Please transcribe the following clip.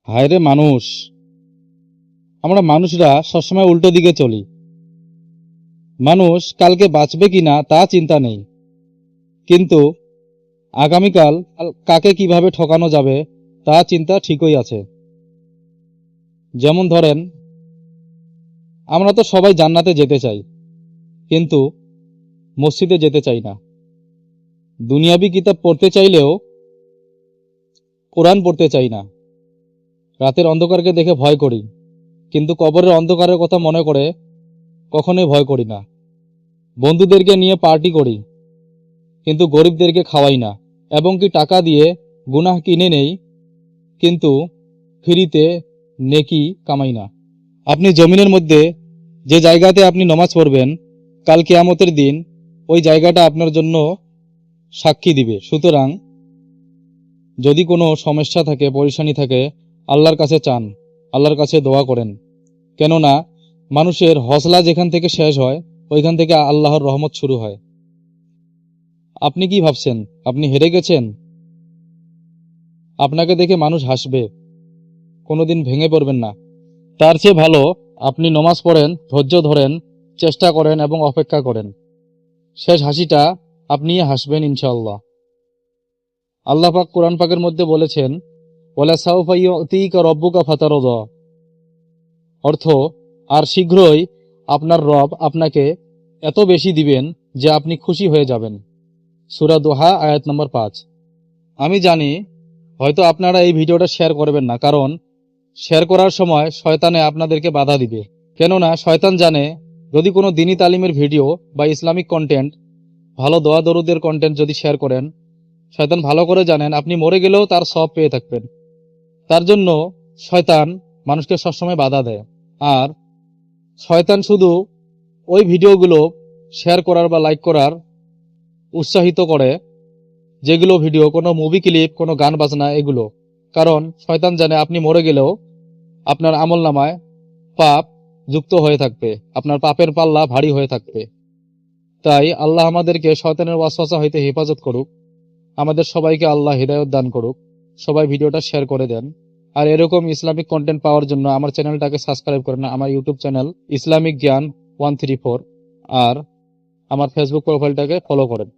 হায়রে মানুষ! আমরা মানুষরা সবসময় উল্টো দিকে চলি। মানুষ কালকে বাঁচবে কিনা তা চিন্তা নেই, কিন্তু আগামীকাল কাকে কিভাবে ঠকানো যাবে তা চিন্তা ঠিকই আছে। যেমন ধরেন, আমরা তো সবাই জান্নাতে যেতে চাই, কিন্তু মসজিদে যেতে চাই না। দুনিয়াবি কিতাব পড়তে চাইলেও কোরআন পড়তে চাই না। রাতের অন্ধকারকে দেখে ভয় করি, কিন্তু কবরের অন্ধকারের কথা মনে করে কখনোই ভয় করি না। বন্ধুদেরকে নিয়ে পার্টি করি, কিন্তু গরিবদেরকে খাওয়াই না। এবং কি টাকা দিয়ে গুনাহ কিনে নেই, কিন্তু ফ্রিতে নেকি কামাই না। আপনি জমিনের মধ্যে যে জায়গাতে আপনি নমাজ পড়বেন, কাল কিয়ামতের দিন ওই জায়গাটা আপনার জন্য সাক্ষী দিবে। সুতরাং যদি কোনো সমস্যা থাকে, পরেশানি থাকে, আল্লাহর কাছে চান, আল্লাহর কাছে দোয়া করেন। কেননা মানুষের হসলা যেখান থেকে শেষ হয়, ওইখান থেকে আল্লাহর রহমত শুরু হয়। আপনি কি ভাবছেন আপনি হেরে গেছেন? আপনাকে দেখে মানুষ হাসবে, কোনোদিন ভেঙে পড়বেন না। তার চেয়ে ভালো আপনি নমাজ পড়েন, ধৈর্য ধরেন, চেষ্টা করেন এবং অপেক্ষা করেন। শেষ হাসিটা আপনিই হাসবেন ইনশাআল্লাহ। আল্লাহ পাক কোরআন পাকের মধ্যে বলেছেন, ওয়ালা সাউফা ইউতিকা রব্বুকা ফাতারদা। অর্থ, আর শীঘ্রই আপনার রব আপনাকে এত বেশি দিবেন যে আপনি খুশি হয়ে যাবেন। সূরা দোহা আয়াত নম্বর 5। আমি জানি হয়তো আপনারা এই ভিডিওটা শেয়ার করবেন না, কারণ শেয়ার করার সময় শয়তানে আপনাদেরকে বাধা দিবে। কেননা শয়তান জানে, যদি কোনো দিনী তালিমের ভিডিও বা ইসলামিক কন্টেন্ট, ভালো দোয়া দরুদের কন্টেন্ট যদি শেয়ার করেন, শয়তান ভালো করে জানেন আপনি মরে গেলেও তার সব পেয়ে থাকবেন। তার জন্য শয়তান মানুষকে সবসময় বাধা দেয়। আর শয়তান শুধু ওই ভিডিওগুলো শেয়ার করার বা লাইক করার উৎসাহিত করে, যেগুলো ভিডিও কোনো মুভি ক্লিপ, কোনো গান বাজনা, এগুলো। কারণ শয়তান জানে আপনি মরে গেলেও আপনার আমল নামায় পাপ যুক্ত হয়ে থাকবে, আপনার পাপের পাল্লা ভারী হয়ে থাকবে। তাই আল্লাহ আমাদেরকে শয়তানের ওয়াসওয়াসা হইতে হেফাজত করুক। আমাদের সবাইকে আল্লাহ হিদায়ত দান করুক। সবাই ভিডিওটা শেয়ার করে দেন। আর এরকম ইসলামিক কন্টেন্ট পাওয়ার জন্য আমার চ্যানেলটাকে সাবস্ক্রাইব করেন, আমার ইউটিউব চ্যানেল ইসলামিক জ্ঞান 134। আর আমার ফেসবুক প্রোফাইলটাকে ফলো করেন।